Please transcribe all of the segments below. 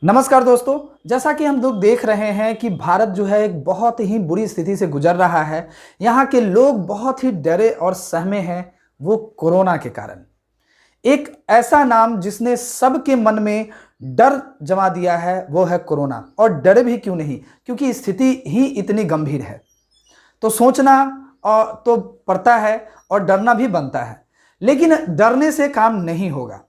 नमस्कार दोस्तों। जैसा कि हम लोग देख रहे हैं कि भारत जो है एक बहुत ही बुरी स्थिति से गुजर रहा है। यहाँ के लोग बहुत ही डरे और सहमे हैं, वो कोरोना के कारण। एक ऐसा नाम जिसने सबके मन में डर जमा दिया है वो है कोरोना। और डरे भी क्यों नहीं, क्योंकि स्थिति ही इतनी गंभीर है। तो सोचना और तो पड़ता है और डरना भी बनता है, लेकिन डरने से काम नहीं होगा।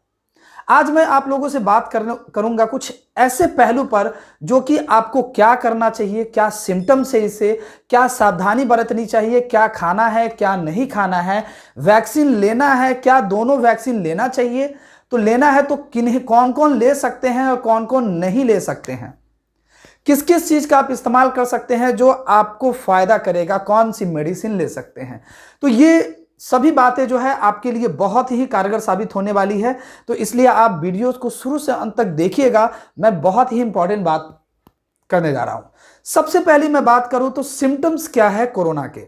आज मैं आप लोगों से बात करूंगा कुछ ऐसे पहलू पर जो कि आपको क्या करना चाहिए, क्या सिम्टम्स है इससे, क्या सावधानी बरतनी चाहिए, क्या खाना है क्या नहीं खाना है, वैक्सीन लेना है क्या दोनों वैक्सीन लेना चाहिए, तो लेना है तो किन्हीं कौन कौन ले सकते हैं और कौन कौन नहीं ले सकते हैं, किस किस चीज का आप इस्तेमाल कर सकते हैं जो आपको फायदा करेगा, कौन सी मेडिसिन ले सकते हैं। तो ये सभी बातें जो है आपके लिए बहुत ही कारगर साबित होने वाली है। तो इसलिए आप वीडियोस को शुरू से अंत तक देखिएगा। मैं बहुत ही इंपॉर्टेंट बात करने जा रहा हूं। सबसे पहले मैं बात करूं तो सिम्टम्स क्या है कोरोना के,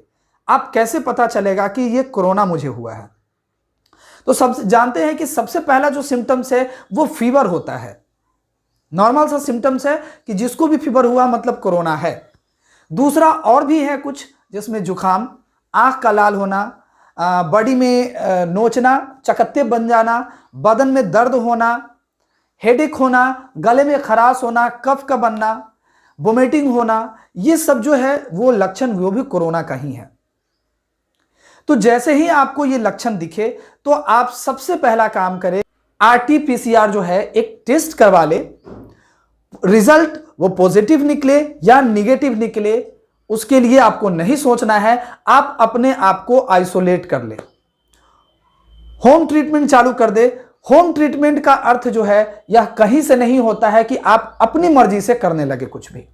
आप कैसे पता चलेगा कि ये कोरोना मुझे हुआ है। तो सब जानते हैं कि सबसे पहला जो सिम्टम्स है वो फीवर होता है। नॉर्मल सा सिम्टम्स है कि जिसको भी फीवर हुआ मतलब कोरोना है। दूसरा और भी है कुछ, जिसमें जुखाम, आंख का लाल होना, बॉडी में नोचना, चकत्ते बन जाना, बदन में दर्द होना, हेडेक होना, गले में खराश होना, कफ का बनना, वोमिटिंग होना, ये सब जो है वो लक्षण वो भी कोरोना का ही है। तो जैसे ही आपको ये लक्षण दिखे तो आप सबसे पहला काम करें, आरटी-पीसीआर जो है एक टेस्ट करवा ले। रिजल्ट वो पॉजिटिव निकले या निगेटिव निकले उसके लिए आपको नहीं सोचना है, आप अपने आप को आइसोलेट कर ले, होम ट्रीटमेंट चालू कर दे। होम ट्रीटमेंट का अर्थ जो है यह कहीं से नहीं होता है कि आप अपनी मर्जी से करने लगे कुछ भी।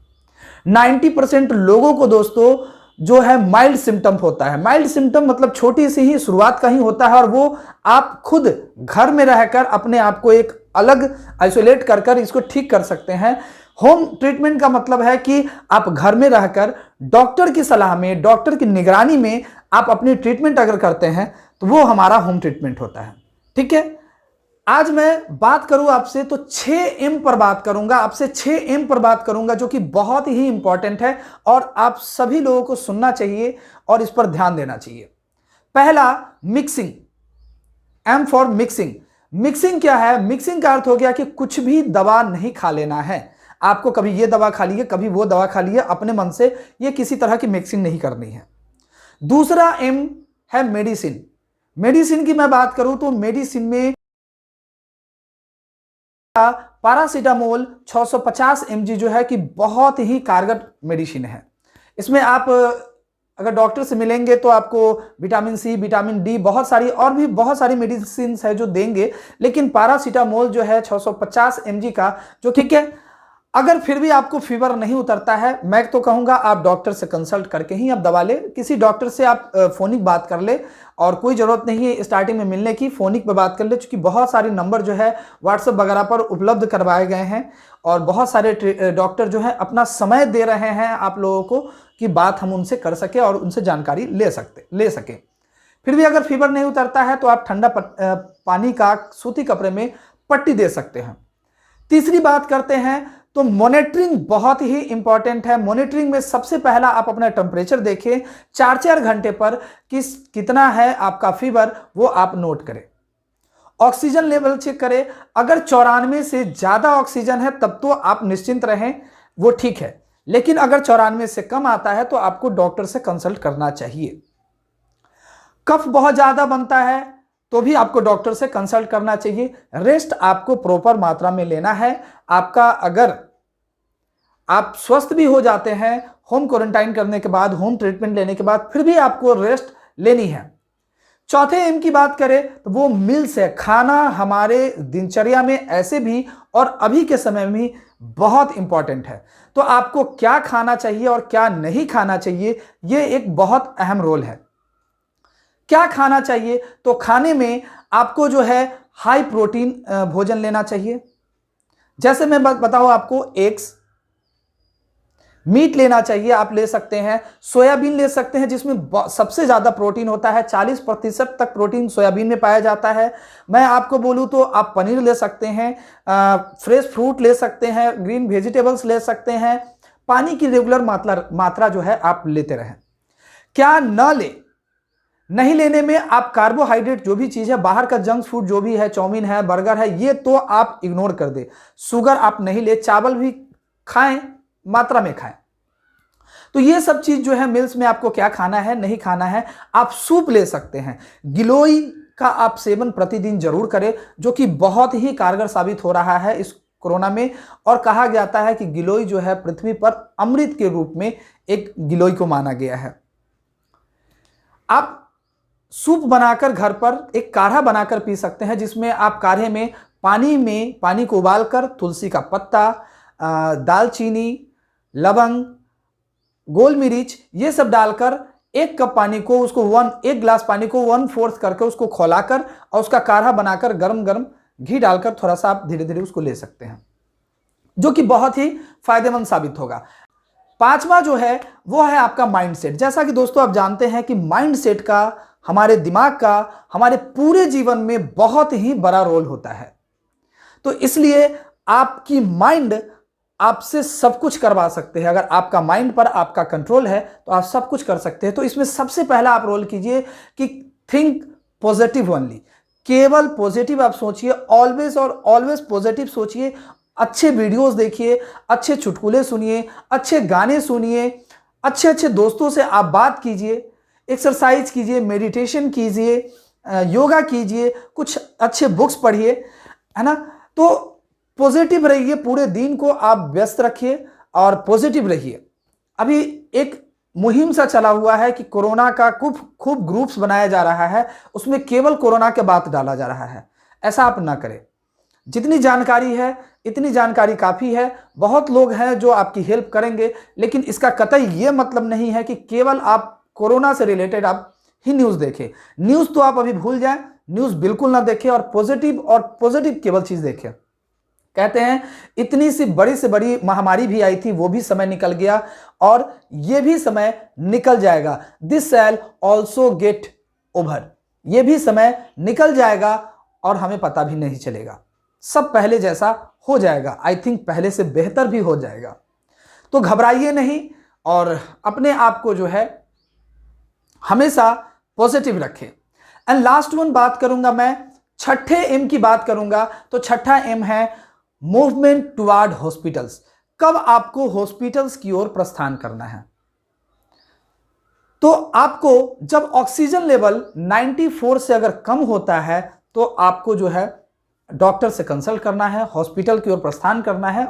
90% लोगों को दोस्तों जो है माइल्ड सिम्टम होता है। माइल्ड सिम्टम मतलब छोटी सी ही शुरुआत का ही होता है और वो आप खुद घर में रहकर अपने आप को एक अलग आइसोलेट कर इसको ठीक कर सकते हैं। होम ट्रीटमेंट का मतलब है कि आप घर में रहकर डॉक्टर की सलाह में, डॉक्टर की निगरानी में आप अपनी ट्रीटमेंट अगर करते हैं तो वो हमारा होम ट्रीटमेंट होता है। ठीक है, आज मैं बात करूं आपसे तो 6M पर बात करूंगा, आपसे 6M पर बात करूंगा जो कि बहुत ही इंपॉर्टेंट है और आप सभी लोगों को सुनना चाहिए और इस पर ध्यान देना चाहिए। पहला, mixing. M for mixing. Mixing क्या है? मिक्सिंग का अर्थ हो गया कि कुछ भी दवा नहीं खा लेना है। आपको कभी ये दवा खा लिए, कभी वो दवा खा लिए, अपने मन से ये किसी तरह की मिक्सिंग नहीं करनी है। दूसरा M है मेडिसिन। मेडिसिन की मैं बात करूं तो मेडिसिन में पैरासीटामोल 650 mg जो है कि बहुत ही कारगर मेडिसिन है। इसमें आप अगर डॉक्टर से मिलेंगे तो आपको विटामिन सी, विटामिन डी, बहुत सारी और भी बहुत सारी मेडिसिन है जो देंगे, लेकिन पैरासीटामोल जो है 650 mg का जो ठीक है। अगर फिर भी आपको फीवर नहीं उतरता है, मैं तो कहूंगा आप डॉक्टर से कंसल्ट करके ही आप दवा ले। किसी डॉक्टर से आप फोनिक बात कर ले और कोई जरूरत नहीं है स्टार्टिंग में मिलने की, फोनिक पे बात कर ले, क्योंकि बहुत सारे नंबर जो है व्हाट्सएप वगैरह पर उपलब्ध करवाए गए हैं और बहुत सारे डॉक्टर जो है अपना समय दे रहे हैं आप लोगों को कि बात हम उनसे कर सके और उनसे जानकारी ले सके। फिर भी अगर फीवर नहीं उतरता है तो आप ठंडा पानी का सूती कपड़े में पट्टी दे सकते हैं। तीसरी बात करते हैं तो मॉनिटरिंग बहुत ही इंपॉर्टेंट है। मॉनिटरिंग में सबसे पहला आप अपना टेम्परेचर देखें 4-4 घंटे पर कितना है आपका फीवर, वो आप नोट करें। ऑक्सीजन लेवल चेक करें, अगर 94 से ज्यादा ऑक्सीजन है तब तो आप निश्चिंत रहें, वो ठीक है, लेकिन अगर 94 से कम आता है तो आपको डॉक्टर से कंसल्ट करना चाहिए। कफ बहुत ज्यादा बनता है तो भी आपको डॉक्टर से कंसल्ट करना चाहिए। रेस्ट आपको प्रॉपर मात्रा में लेना है। आपका अगर आप स्वस्थ भी हो जाते हैं होम क्वारंटाइन करने के बाद, होम ट्रीटमेंट लेने के बाद, फिर भी आपको रेस्ट लेनी है। चौथे M की बात करें तो वो मील्स है। खाना हमारे दिनचर्या में ऐसे भी और अभी के समय में बहुत इंपॉर्टेंट है। तो आपको क्या खाना चाहिए और क्या नहीं खाना चाहिए, ये एक बहुत अहम रोल है। क्या खाना चाहिए तो खाने में आपको जो है हाई प्रोटीन भोजन लेना चाहिए। जैसे मैं बताऊं आपको, एग्स, मीट लेना चाहिए, आप ले सकते हैं। सोयाबीन ले सकते हैं जिसमें सबसे ज़्यादा प्रोटीन होता है, 40% तक प्रोटीन सोयाबीन में पाया जाता है। मैं आपको बोलूँ तो आप पनीर ले सकते हैं, फ्रेश फ्रूट ले सकते हैं, ग्रीन वेजिटेबल्स ले सकते हैं। पानी की रेगुलर मात्रा जो है आप लेते रहें। क्या न ले, नहीं लेने में आप कार्बोहाइड्रेट जो भी चीज़ है, बाहर का जंक फूड जो भी है, चाउमीन है, बर्गर है, ये तो आप इग्नोर कर दे। शुगर आप नहीं ले, चावल भी खाएं, मात्रा में खाएं। तो ये सब चीज जो है मिल्स में आपको क्या खाना है, नहीं खाना है। आप सूप ले सकते हैं, गिलोय का आप सेवन प्रतिदिन जरूर करें, जो कि बहुत ही कारगर साबित हो रहा है इस कोरोना में। और कहा जाता है कि गिलोय जो है पृथ्वी पर अमृत के रूप में एक गिलोय को माना गया है। आप सूप बनाकर घर पर एक काढ़ा बनाकर पी सकते हैं, जिसमें आप काढ़े में पानी को उबालकर तुलसी का पत्ता, दालचीनी, लवंग, गोल मिर्च, ये सब डालकर एक कप पानी को एक गिलास पानी को 1/4 करके उसको खौलाकर और उसका काढ़ा बनाकर गरम गरम घी डालकर थोड़ा सा आप धीरे धीरे उसको ले सकते हैं, जो कि बहुत ही फायदेमंद साबित होगा। पांचवा जो है वो है आपका माइंडसेट। जैसा कि दोस्तों आप जानते हैं कि माइंडसेट का, हमारे दिमाग का, हमारे पूरे जीवन में बहुत ही बड़ा रोल होता है। तो इसलिए आपकी माइंड आपसे सब कुछ करवा सकते हैं। अगर आपका माइंड पर आपका कंट्रोल है तो आप सब कुछ कर सकते हैं। तो इसमें सबसे पहला आप रोल कीजिए कि थिंक पॉजिटिव ओनली, केवल पॉजिटिव आप सोचिए, ऑलवेज और ऑलवेज पॉजिटिव सोचिए। अच्छे वीडियोस देखिए, अच्छे चुटकुले सुनिए, अच्छे गाने सुनिए, अच्छे अच्छे दोस्तों से आप बात कीजिए, एक्सरसाइज कीजिए, मेडिटेशन कीजिए, योगा कीजिए, कुछ अच्छे बुक्स पढ़िए, है ना। तो पॉजिटिव रहिए, पूरे दिन को आप व्यस्त रखिए और पॉजिटिव रहिए। अभी एक मुहिम सा चला हुआ है कि कोरोना का खूब ग्रुप्स बनाया जा रहा है, उसमें केवल कोरोना के बात डाला जा रहा है। ऐसा आप ना करें। जितनी जानकारी है इतनी जानकारी काफ़ी है। बहुत लोग हैं जो आपकी हेल्प करेंगे, लेकिन इसका कतई ये मतलब नहीं है कि केवल आप कोरोना से रिलेटेड आप ही न्यूज़ देखें। न्यूज़ तो आप अभी भूल जाएं, न्यूज़ बिल्कुल ना देखें और पॉजिटिव केवल चीज़ देखें। कहते हैं इतनी सी बड़ी महामारी भी आई थी, वो भी समय निकल गया और ये भी समय निकल जाएगा। This shall also get over, ये भी समय निकल जाएगा और हमें पता भी नहीं चलेगा। सब पहले जैसा हो जाएगा, आई थिंक पहले से बेहतर भी हो जाएगा। तो घबराइए नहीं और अपने आप को जो है हमेशा पॉजिटिव रखें। एंड लास्ट वन बात करूंगा मैं, छठे एम की बात करूंगा। तो छठा एम है मूवमेंट टुवर्ड हॉस्पिटल्स। कब आपको हॉस्पिटल्स की ओर प्रस्थान करना है? तो आपको जब ऑक्सीजन लेवल 94 से अगर कम होता है तो आपको जो है डॉक्टर से कंसल्ट करना है, हॉस्पिटल की ओर प्रस्थान करना है,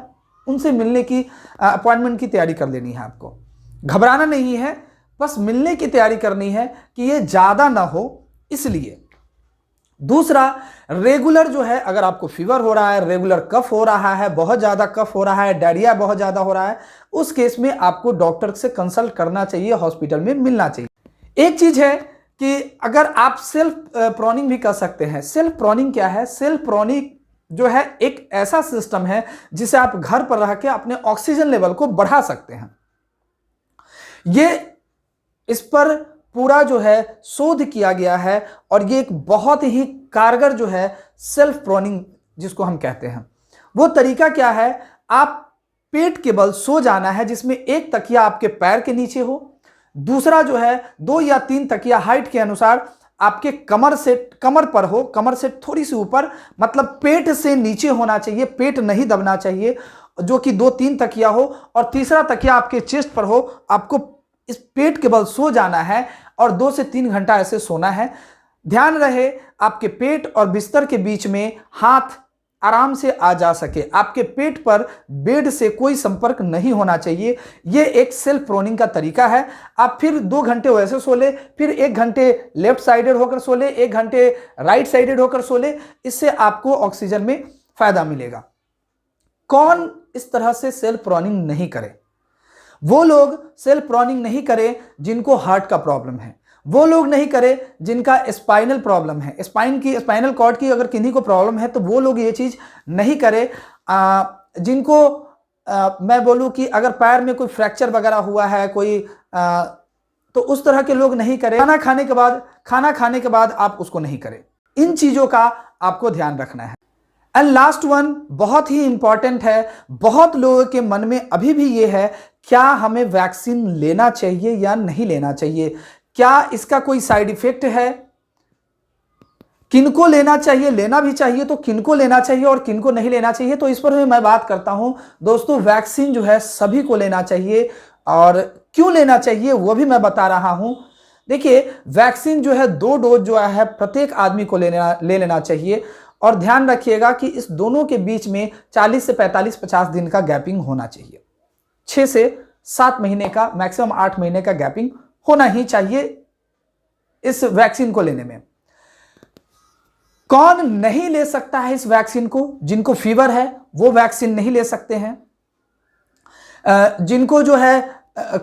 उनसे मिलने की अपॉइंटमेंट की तैयारी कर लेनी है। आपको घबराना नहीं है, बस मिलने की तैयारी करनी है कि ये ज़्यादा ना हो, इसलिए। दूसरा, रेगुलर जो है, अगर आपको फीवर हो रहा है, रेगुलर कफ हो रहा है, बहुत ज़्यादा कफ हो रहा है, डायरिया बहुत ज़्यादा हो रहा है, उस केस में आपको डॉक्टर से कंसल्ट करना चाहिए, हॉस्पिटल में मिलना चाहिए। एक चीज़ है कि अगर आप सेल्फ प्रोनिंग भी कर सकते हैं। सेल्फ प्रोनिंग क्या है? सेल्फ प्रोनिंग जो है एक ऐसा सिस्टम है जिसे आप घर पर रह के अपने ऑक्सीजन लेवल को बढ़ा सकते हैं। ये इस पर पूरा जो है शोध किया गया है और ये एक बहुत ही कारगर जो है सेल्फ प्रोनिंग जिसको हम कहते हैं। वो तरीका क्या है? आप पेट के बल सो जाना है, जिसमें एक तकिया आपके पैर के नीचे हो, दूसरा जो है 2 या 3 तकिया हाइट के अनुसार आपके कमर पर हो, कमर से थोड़ी सी ऊपर, मतलब पेट से नीचे होना चाहिए, पेट नहीं दबना चाहिए, जो कि 2-3 तकिया हो, और तीसरा तकिया आपके चेस्ट पर हो। आपको इस पेट के बल सो जाना है और 2 से 3 घंटा ऐसे सोना है। ध्यान रहे आपके पेट और बिस्तर के बीच में हाथ आराम से आ जा सके, आपके पेट पर बेड से कोई संपर्क नहीं होना चाहिए। यह एक सेल्फ प्रोनिंग का तरीका है। आप फिर 2 घंटे वैसे सो ले, फिर 1 घंटे लेफ्ट साइडेड होकर सो ले, 1 घंटे राइट साइडेड होकर सो ले। इससे आपको ऑक्सीजन में फायदा मिलेगा। कौन इस तरह से सेल्फ प्रोनिंग नहीं करे? वो लोग सेल्फ प्रोनिंग नहीं करे जिनको हार्ट का प्रॉब्लम है, वो लोग नहीं करे जिनका स्पाइनल प्रॉब्लम है, स्पाइनल कॉर्ड की अगर किन्हीं को प्रॉब्लम है तो वो लोग ये चीज नहीं करे। जिनको मैं बोलूं कि अगर पैर में कोई फ्रैक्चर वगैरह हुआ है कोई तो उस तरह के लोग नहीं करें। खाना खाने के बाद आप उसको नहीं करें। इन चीजों का आपको ध्यान रखना है। एंड लास्ट वन बहुत ही इंपॉर्टेंट है, बहुत लोगों के मन में अभी भी ये है, क्या हमें वैक्सीन लेना चाहिए या नहीं लेना चाहिए, क्या इसका कोई साइड इफेक्ट है, किनको लेना चाहिए, लेना भी चाहिए तो किनको लेना चाहिए और किनको नहीं लेना चाहिए। तो इस पर मैं बात करता हूं दोस्तों। वैक्सीन जो है सभी को लेना चाहिए और क्यों लेना चाहिए वो भी मैं बता रहा हूं। देखिए, वैक्सीन जो है 2 डोज जो है प्रत्येक आदमी को ले लेना चाहिए और ध्यान रखिएगा कि इस दोनों के बीच में 40 से 45-50 दिन का गैपिंग होना चाहिए। 6 से 7 महीने का, मैक्सिमम 8 महीने का गैपिंग होना ही चाहिए इस वैक्सीन को लेने में। कौन नहीं ले सकता है इस वैक्सीन को? जिनको फीवर है वो वैक्सीन नहीं ले सकते हैं। जिनको जो है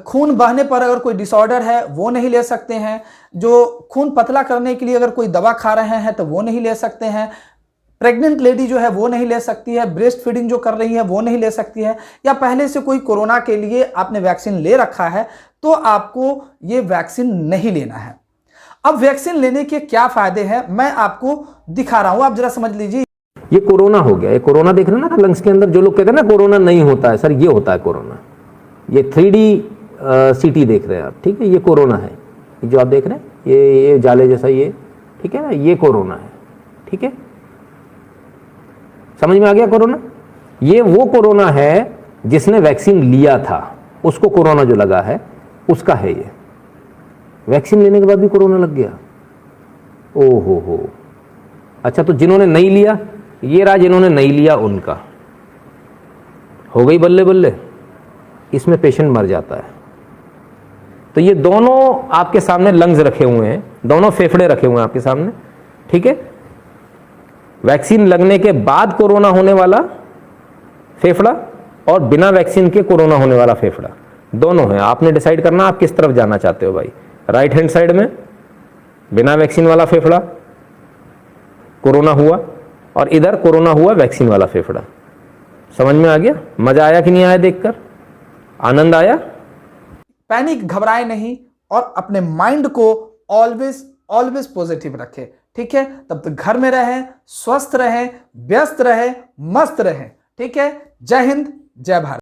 खून बहने पर अगर कोई डिसऑर्डर है वो नहीं ले सकते हैं। जो खून पतला करने के लिए अगर कोई दवा खा रहे हैं तो वो नहीं ले सकते हैं। प्रेग्नेंट लेडी जो है वो नहीं ले सकती है। ब्रेस्ट फीडिंग जो कर रही है वो नहीं ले सकती है। या पहले से कोई कोरोना के लिए आपने वैक्सीन ले रखा है तो आपको ये वैक्सीन नहीं लेना है। अब वैक्सीन लेने के क्या फायदे हैं मैं आपको दिखा रहा हूं, आप जरा समझ लीजिए। ये कोरोना हो गया, ये कोरोना देख रहे हैं ना लंग्स के अंदर। जो लोग कहते हैं ना कोरोना नहीं होता है, सर ये होता है कोरोना। ये 3D CT देख रहे हैं आप, ठीक है, ये कोरोना है। जो आप देख रहे हैं ये जाले जैसा, ये ठीक है ना, ये कोरोना है, ठीक है, समझ में आ गया कोरोना। ये वो कोरोना है जिसने वैक्सीन लिया था, उसको कोरोना जो लगा है उसका है ये। वैक्सीन लेने के बाद भी कोरोना लग गया, ओ हो। अच्छा, तो जिन्होंने नहीं लिया, ये रहा जिन्होंने नहीं लिया, उनका हो गई बल्ले बल्ले। इसमें पेशेंट मर जाता है। तो ये दोनों आपके सामने लंग्स रखे हुए हैं, दोनों फेफड़े रखे हुए हैं आपके सामने, ठीक है। वैक्सीन लगने के बाद कोरोना होने वाला फेफड़ा और बिना वैक्सीन के कोरोना होने वाला फेफड़ा दोनों है। आपने डिसाइड करना आप किस तरफ जाना चाहते हो भाई। राइट हैंड साइड में बिना वैक्सीन वाला फेफड़ा कोरोना हुआ और इधर कोरोना हुआ वैक्सीन वाला फेफड़ा। समझ में आ गया? मजा आया कि नहीं आया? देखकर आनंद आया? पैनिक, घबराए नहीं और अपने माइंड को ऑलवेज पॉजिटिव रखें, ठीक है। तब तक घर में रहें, स्वस्थ रहें, व्यस्त रहें, मस्त रहें, ठीक है। जय हिंद, जय भारत।